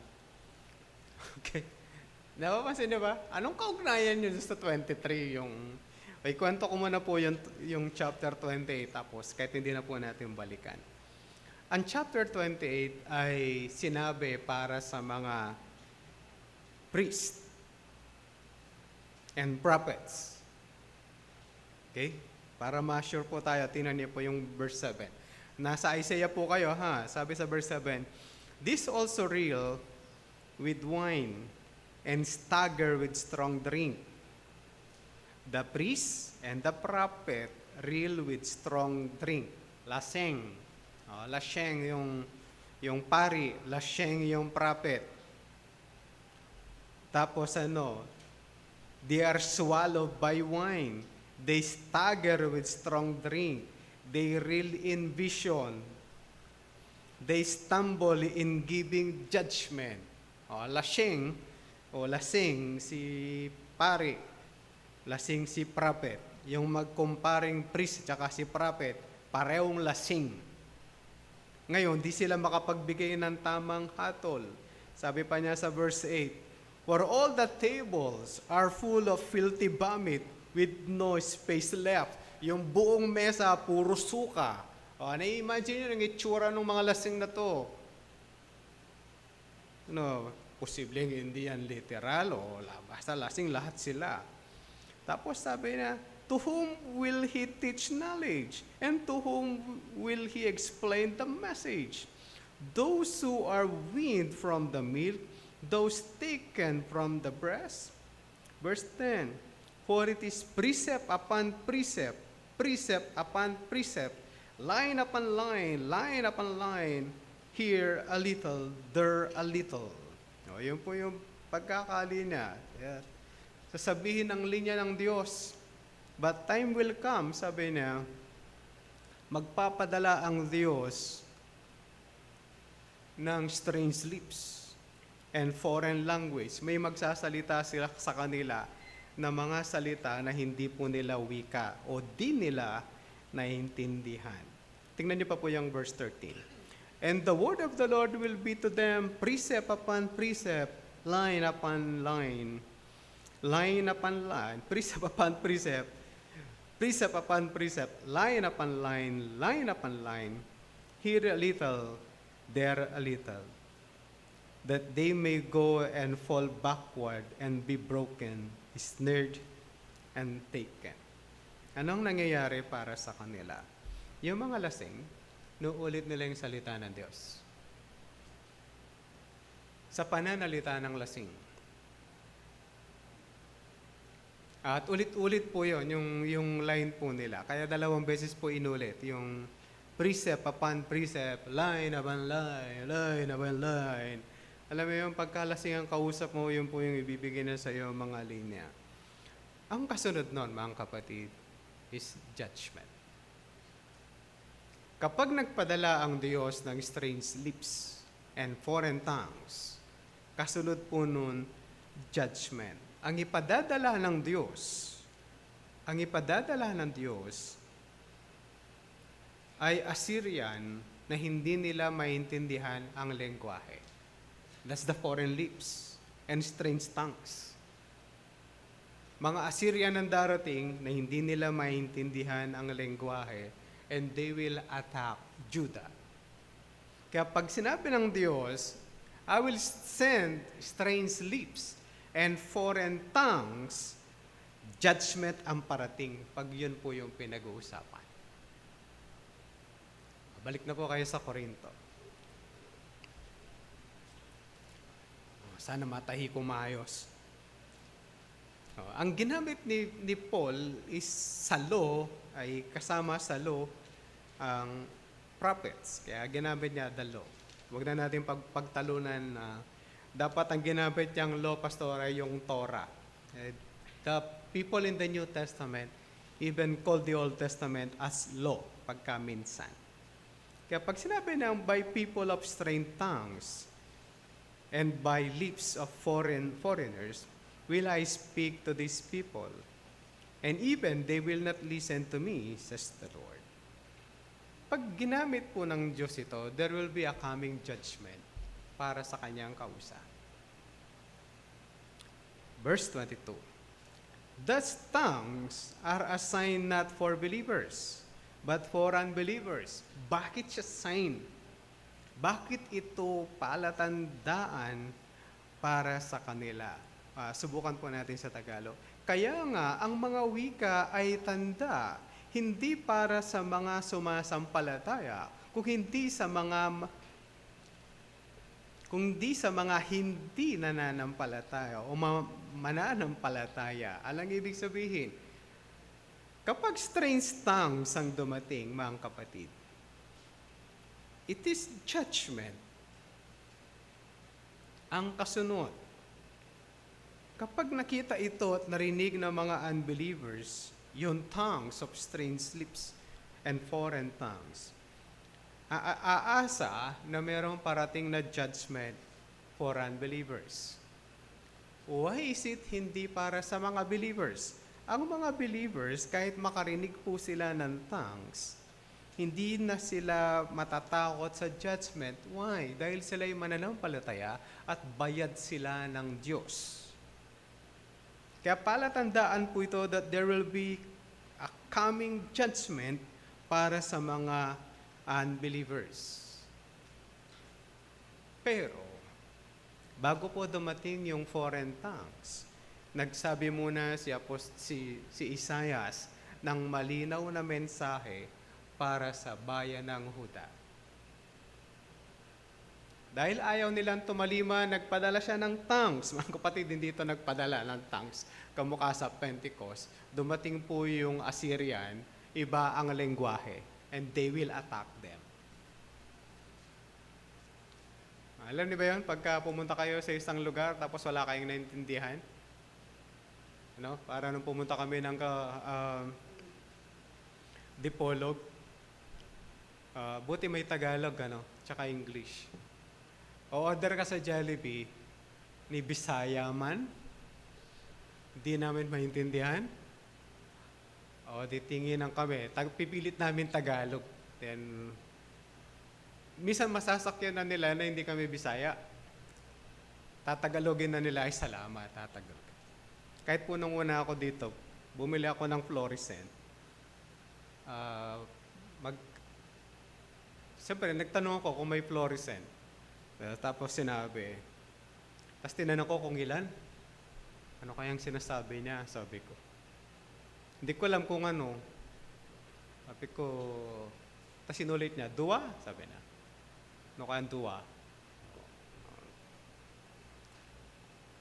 Okay? Napapansin niyo ba? Anong kaugnayan nyo sa 23? Kwento ko muna po yung chapter 28, tapos kahit hindi na po natin balikan. Ang chapter 28 ay sinabi para sa mga priests and prophets. Okay? Para ma-sure po tayo, tingnan niyo po yung verse 7. Nasa Isaiah po kayo, ha? Sabi sa verse 7, "This also reel with wine and stagger with strong drink. The priest and the prophet reel with strong drink." Laseng. Laseng yung pari, laseng yung prophet. Tapos they are swallowed by wine. They stagger with strong drink. They reel in vision. They stumble in giving judgment. Lasing si pari. Lasing si prophet. Yung magkumparing priest at si prophet, parehong lasing. Ngayon, di sila makapagbigay ng tamang hatol. Sabi pa niya sa verse 8, "For all the tables are full of filthy vomit with no space left." Yung buong mesa, puro suka. Na-imagine nyo yung itsura ng mga lasing na to. Posibleng hindi yan literal basta lasing lahat sila. Tapos sabi na, "To whom will He teach knowledge? And to whom will He explain the message? Those who are weaned from the milk, those taken from the breast." Verse 10, "For it is precept upon precept, precept upon precept, line upon line upon line, here a little, there a little." Yun po yung pagkakali niya. Sasabihin ng linya ng Diyos. But time will come, sabi niya, magpapadala ang Diyos ng strange lips and foreign language. May magsasalita sila sa kanila na mga salita na hindi po nila wika o di nila naiintindihan. Tingnan niyo pa po yung verse 13. "And the word of the Lord will be to them precept upon precept, line upon line upon line, precept upon precept, precept upon precept, line upon line upon line, here a little, there a little, that they may go and fall backward and be broken, snared, and taken." Anong nangyayari para sa kanila? Yung mga lasing, nuulit nila yung salita ng Diyos. Sa pananalita ng lasing. At ulit-ulit po yun, yung line po nila. Kaya 2 beses po inulit, yung precept upon precept, line upon line, line upon line. Alam mo yung pagkalasing ang kausap mo, yun po yung ibibigay na sa iyo mga linya. Ang kasunod nun, mga kapatid, is judgment. Kapag nagpadala ang Diyos ng strange lips and foreign tongues, kasunod po nun, judgment. Ang ipadadala ng Diyos ay Assyrian na hindi nila maintindihan ang lengguwahe. That's the foreign lips and strange tongues. Mga Assyrian ang darating na hindi nila maintindihan ang lengguwahe and they will attack Judah. Kaya pag sinabi ng Diyos, I will send strange lips and foreign tongues, judgment ang parating pag yun po yung pinag-uusapan. Balik na po kayo sa Korinto. Sana matahi ko maayos. Ang ginamit ni Paul is sa law, ay kasama sa law ang prophets. Kaya ginamit niya the law. Huwag na natin pagtalunan na dapat ang ginamit niyang law, pastor, ay yung Torah. The people in the New Testament even call the Old Testament as law, pagkaminsan. Kaya pag sinabi ng by people of strange tongues and by lips of foreigners, will I speak to these people, and even they will not listen to me, says the Lord. Pag ginamit po ng Diyos ito, there will be a coming judgment para sa kanyang kausa. Verse 22. Thus tongues are a sign not for believers, but for unbelievers. Bakit siya sign? Bakit ito palatandaan para sa kanila? Subukan po natin sa Tagalog. Kaya nga, ang mga wika ay tanda, hindi para sa mga sumasampalataya, kundi sa mga hindi nananampalataya o mananampalataya. Alang ibig sabihin, kapag strange tongues ang dumating, mga kapatid, it is judgment. Ang kasunod, kapag nakita ito at narinig ng mga unbelievers, yung tongues of strange lips and foreign tongues, aasa na mayroong parating na judgment for unbelievers. Why is it hindi para sa mga believers? Ang mga believers, kahit makarinig po sila ng tongues, hindi na sila matatakot sa judgment. Why? Dahil sila'y mananampalataya at bayad sila ng Diyos. Kaya palatandaan po ito that there will be a coming judgment para sa mga unbelievers. Pero, bago po dumating yung foreign tongues, nagsabi muna si Isaias ng malinaw na mensahe para sa bayan ng Huda. Dahil ayaw nilang tumalima, nagpadala siya ng tongues. Mga kapatid, hindi ito nagpadala ng tongues. Kamukha sa Pentecost, dumating po yung Assyrian, iba ang lengguwahe, and they will attack them. Alam niyo ba yun? Pagka pumunta kayo sa isang lugar, tapos wala kayong naintindihan? Para nung pumunta kami ng Dipolog, buti may Tagalog, tsaka English. O-order ka sa Jollibee, ni Bisaya man, hindi namin maintindihan. O, titinginan kami. Pipilit namin Tagalog. Then, minsan masasakyan na nila na hindi kami Bisaya. Tatagalogin na nila, ay salamat, tatagalog. Kahit po nung una ako dito, bumili ako ng fluorescent. Siyempre, nagtanong ako kung may fluorescent. Tapos sinabi, tapos tinanong ko kung ilan. Ano kayang sinasabi niya? Sabi ko. Hindi ko alam kung ano. Sabi ko, tapos sinulit niya, dua? Sabi na. Ano kayang dua?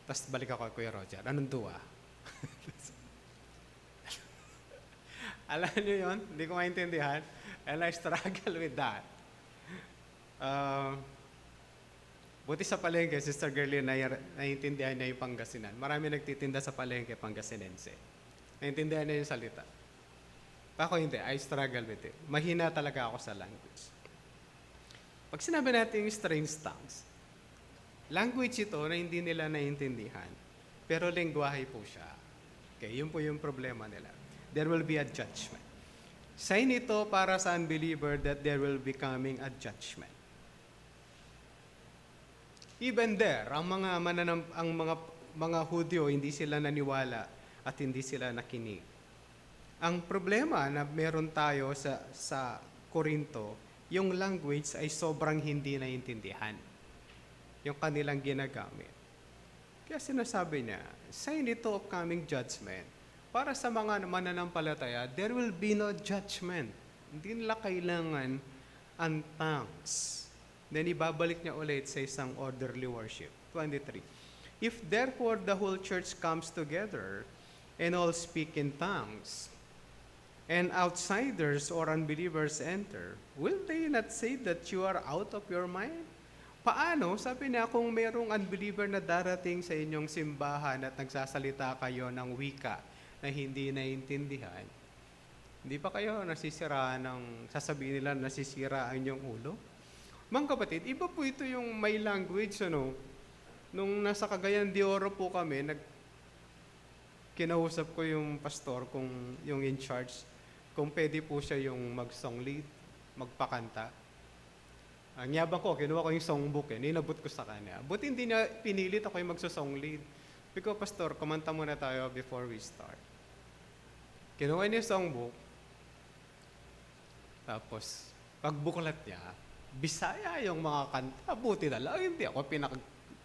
Tapos balik ako kay Kuya Roger, anong dua? Alam niyo yun? Hindi ko maintindihan. And I struggle with that. Buti sa palengke, Sister Gerlin, naiintindihan niya yung Pangasinan. Marami nagtitinda sa palengke Pangasinense. Naiintindihan niya yung salita. Ako hindi, I struggle with it. Mahina talaga ako sa language. Pag sinabi natin yung strange tongues, language ito na hindi nila naiintindihan, pero lengguwahe po siya. Okay, yun po yung problema nila. There will be a judgment. Sign ito para sa unbeliever that there will be coming a judgment. Even there, ang mga Hudyo hindi sila naniwala at hindi sila nakinig. Ang problema na meron tayo sa Korinto, yung language ay sobrang hindi naiintindihan. Yung kanilang ginagamit. Kaya sinasabi niya, sign ito of coming judgment. Para sa mga mananampalataya, there will be no judgment. Hindi nila kailangan ang tongues. Then ibabalik niya ulit sa isang orderly worship. 23. If therefore the whole church comes together and all speak in tongues, and outsiders or unbelievers enter, will they not say that you are out of your mind? Paano? Sabi niya, kung mayroong unbeliever na darating sa inyong simbahan at nagsasalita kayo ng wika na hindi naiintindihan, hindi pa kayo sasabihin nila nasisira ang inyong ulo? Mga kapatid, iba po ito yung may language, ano? Nung nasa Cagayan de Oro po kami, kinausap ko yung pastor, yung in charge, kung pwede po siya yung mag-song lead, magpakanta. Ang yabang ko, kinuha ko yung songbook ninabot ko sa kanya. Buti hindi niya pinilit ako yung magsusong lead. Because, pastor, kumanta muna tayo before we start. Kinuha niya yung songbook, tapos, pagbuklat niya, Bisaya yung mga kanta. Buti na lang, hindi ako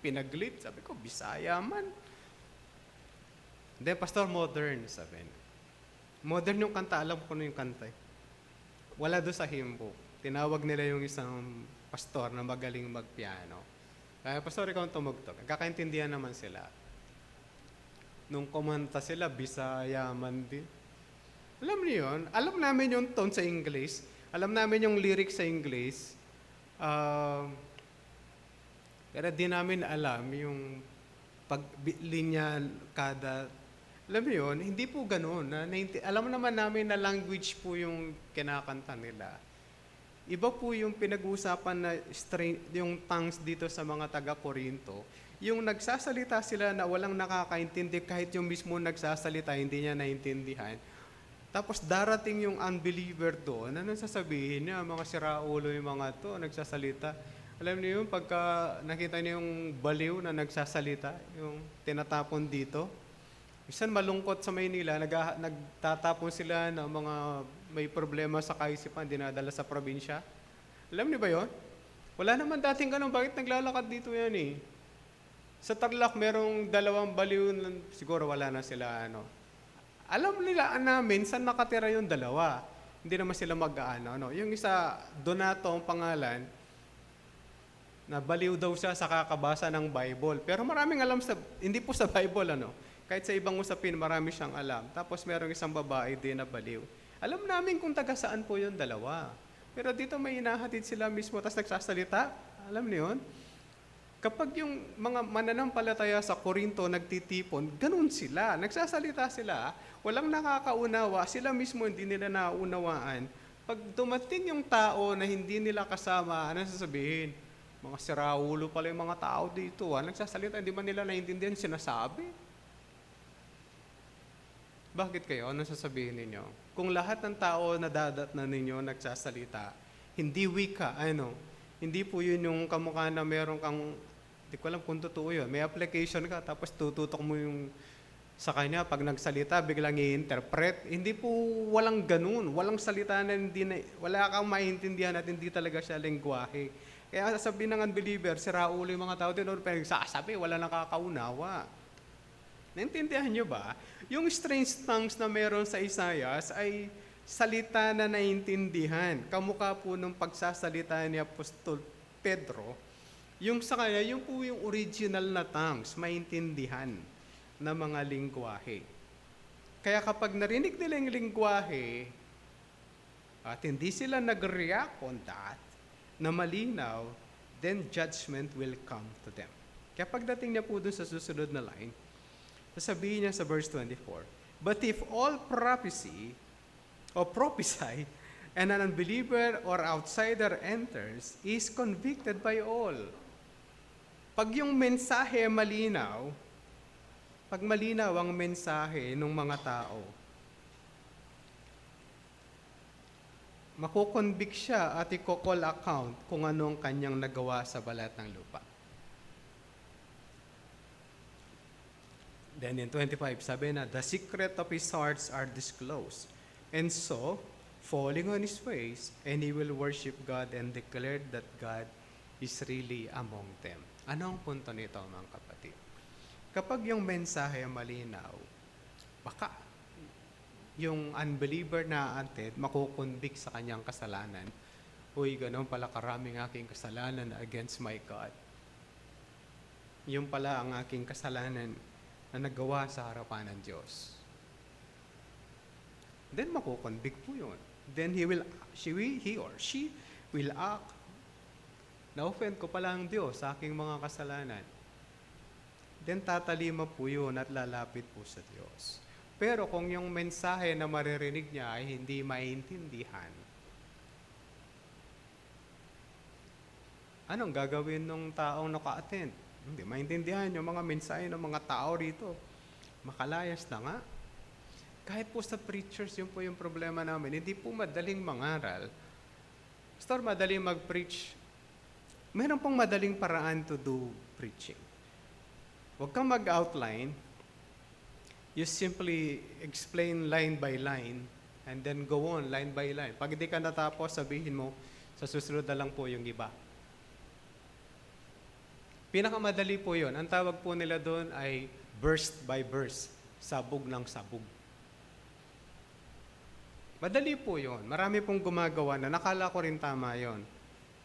pinag-lead. Sabi ko, Bisaya man. Then, pastor, modern, sabi niya. Modern yung kanta, alam ko na yung kanta. Wala doon sa hymnbook. Tinawag nila yung isang pastor na magaling magpiano. Kaya, pastor, ikaw ang tumugtog. Kakaintindihan naman sila. Nung kumanta sila, Bisaya man din. Alam niyo yun? Alam namin yung tone sa English. Alam namin yung lyrics sa English. Pero di namin alam yung paglinya kada. Alam mo yun, hindi po ganun. Alam naman namin na language po yung kinakanta nila. Iba po yung pinag-uusapan na yung tongues dito sa mga taga-Korinto. Yung nagsasalita sila na walang nakakaintindi, kahit yung mismo nagsasalita, hindi niya naintindihan. Tapos darating yung unbeliever doon, ano sasabihin niya? Mga siraulo yung mga to, nagsasalita. Alam niyo yung pagka nakita niyo yung baliw na nagsasalita, yung tinatapon dito. Minsan malungkot sa Maynila, nagtatapon sila ng mga may problema sa kaisipan, dinadala sa probinsya. Alam niyo ba yon? Wala naman dating ganun. Bakit naglalakad dito yan eh? Sa Tarlac, merong 2 baliw, siguro wala na sila Alam nila namin saan nakatira yung 2. Hindi naman sila mag-aano. Yung isa, Donato ang pangalan, na baliw daw siya sa kakabasa ng Bible. Pero maraming alam hindi po sa Bible, Kahit sa ibang usapin, marami siyang alam. Tapos merong isang babae din na baliw. Alam namin kung taga saan po yung 2. Pero dito may inahatid sila mismo, tapos nagsasalita. Alam niyo yun? Kapag yung mga mananampalataya sa Korinto nagtitipon, ganun sila. Nagsasalita sila, walang nakakaunawa, sila mismo hindi nila naunawaan. Pag dumating yung tao na hindi nila kasama, ano sasabihin? Mga siraulo pala yung mga tao dito. Nagsasalita, hindi man nila naiintindihan sinasabi. Bakit kayo? Ano sasabihin ninyo? Kung lahat ng tao na dadatnan ninyo nagsasalita, hindi wika, hindi po yun yung kamukha na meron kang, hindi ko alam kung totoo yun. May application ka, tapos tututok mo yung sa kanya, pag nagsalita, biglang i-interpret. Hindi po walang ganun. Walang salita na wala kang maintindihan at hindi talaga siya lengguwahe. Kaya sasabihin ng unbeliever, siraulo yung mga tao din, pero sasabi, wala nakakaunawa. Naintindihan nyo ba? Yung strange tongues na meron sa Isaias ay salita na naintindihan. Kamukha po nung pagsasalita ni Apostol Pedro, yung sa kanya, yung po yung original na tongues, maintindihan na mga lingwahe. Kaya kapag narinig nila yung lingwahe, at hindi sila nag-react on that, na malinaw, then judgment will come to them. Kaya pagdating niya po dun sa susunod na line, sasabihin niya sa verse 24, but if all prophesy, and an unbeliever or outsider enters, is convicted by all. Pag yung mensahe malinaw, pag malinaw ang mensahe ng mga tao, makukonvict siya at i-call account kung anong kanyang nagawa sa balat ng lupa. Then in 25, sabi na, the secret of his hearts are disclosed. And so, falling on his face, and he will worship God and declare that God is really among them. Ano ang punto nito, mga kapatid? Kapag yung mensahe malinaw, baka yung unbeliever na antid, makukonvict sa kanyang kasalanan. Uy, ganun pala karaming aking kasalanan against my God. Yung pala ang aking kasalanan na nagawa sa harapan ng Diyos. Then makukonvict po yun. Then he or she will act. Na-offend ko pala ang Diyos sa aking mga kasalanan. Then tatalima po yun at lalapit po sa Diyos. Pero kung yung mensahe na maririnig niya ay hindi maintindihan, anong gagawin ng taong naka-attend? Hindi maintindihan yung mga mensahe ng mga tao rito. Makalayas na nga. Kahit po sa preachers, yun po yung problema namin. Hindi po madaling mangaral. Pastor, madaling mag-preach. Meron pong madaling paraan to do preaching. Huwag kang mag-outline. You simply explain line by line and then go on line by line. Pag hindi ka natapos, sabihin mo, sa susunod na lang po yung iba. Pinakamadali po yun. Ang tawag po nila doon ay burst by burst. Sabog ng sabog. Madali po yun. Marami pong gumagawa na nakala ko rin tama yon.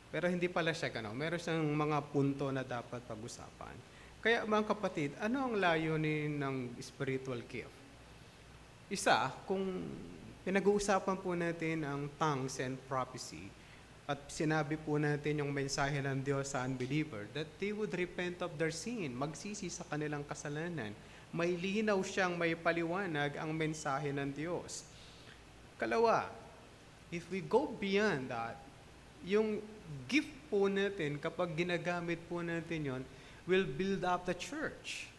Pero hindi pala siya gano'n. Meron siyang mga punto na dapat pag-usapan. Kaya mga kapatid, ano ang layunin ng spiritual gift? Isa, kung pinag-uusapan po natin ang tongues and prophecy, at sinabi po natin yung mensahe ng Diyos sa unbeliever, that they would repent of their sin, magsisi sa kanilang kasalanan. May linaw siyang may paliwanag ang mensahe ng Diyos. Kalawa, if we go beyond that, yung gift po natin, kapag ginagamit po natin yon, will build up the church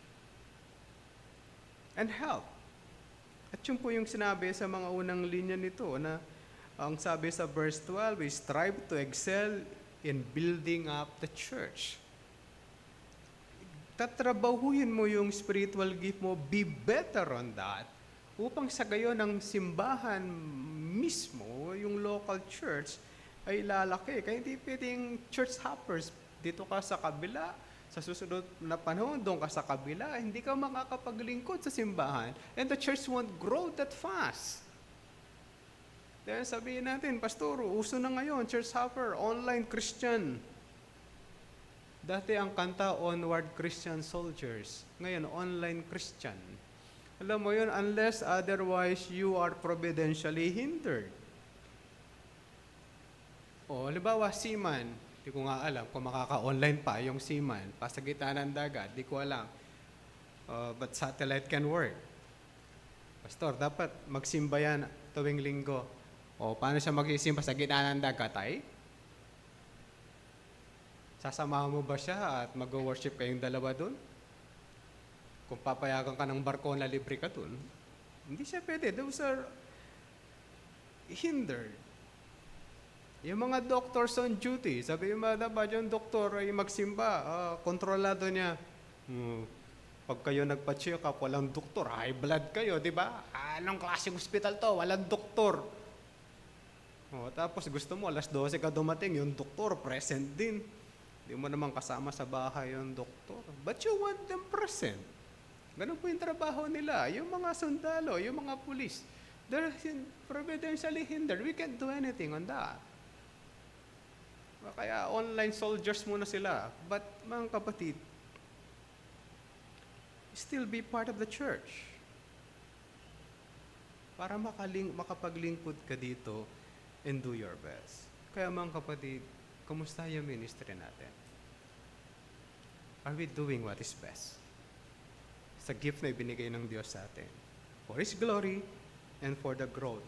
and help. At yun po yung sinabi sa mga unang linya nito na ang sabi sa verse 12 is strive to excel in building up the church. Tatrabahuhin mo yung spiritual gift mo, be better on that, upang sa gayon ng simbahan mismo, yung local church, ay lalaki. Kaya hindi pwedeng church hoppers. Dito ka sa kabila, sa susunod na panahon, doon ka sa kabila, hindi ka makakapaglingkod sa simbahan, and the church won't grow that fast. Then sabihin natin, Pastor, uso na ngayon, church hopper, online Christian. Dati ang kanta, Onward Christian Soldiers. Ngayon, online Christian. Alam mo yun, unless otherwise you are providentially hindered. O, halimbawa, seaman. Di ko nga alam kung makaka-online pa yung seaman. Pa sa gitna ng dagat, di ko alam. But satellite can work. Pastor, dapat magsimba yan tuwing linggo. O, paano siya magsisimba sa gitna ng dagat ay? Sasamahan mo ba siya at mag-worship kayong dalawa doon? Kung papayagan ka ng barko na libre ka doon, hindi siya pwede. Those are hindered. Yung mga doctors on duty, sabi mo dapat yung doktor ay magsimba, kontrolado niya. Pag kayo nagpa-check up, walang doktor, high blood kayo, di ba? Anong klaseng hospital to? Walang doktor. Tapos gusto mo, alas 12 ka dumating, yung doktor present din. Hindi mo naman kasama sa bahay yung doktor. But you want them present. Ganun po yung trabaho nila. Yung mga sundalo, yung mga pulis, they're providentially hindered. We can't do anything on that. Kaya online soldiers muna sila. But mga kapatid, still be part of the church. Para makapaglingkod ka dito and do your best. Kaya mga kapatid, kumusta yung ministry natin? Are we doing what is best? Sa gift na ibinigay ng Diyos sa atin. For His glory and for the growth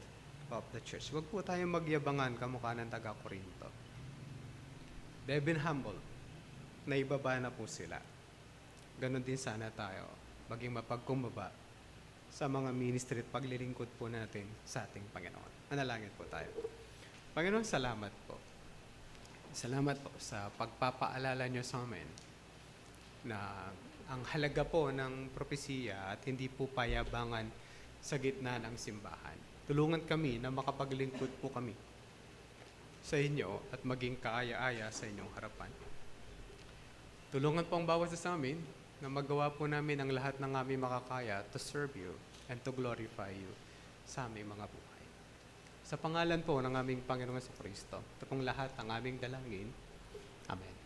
of the church. Huwag po tayong magyabangan kamukha ng taga-Korinto. They've been humble. Naibaba na po sila. Ganon din sana tayo. Maging mapagkumbaba sa mga ministry at paglilingkod po natin sa ating Panginoon. Manalangin po tayo. Panginoon, salamat po. Salamat po sa pagpapaalala niyo sa amin na ang halaga po ng propesiya at hindi po payabangan sa gitna ng simbahan. Tulungan kami na makapaglingkod po kami sa inyo at maging kaaya-aya sa inyong harapan. Tulungan po ang bawat isa sa amin na magawa po namin ang lahat ng aming makakaya to serve you and to glorify you sa aming mga buhay. Sa pangalan po ng aming Panginoong Jesucristo, ito pong lahat ang aming dalangin. Amen.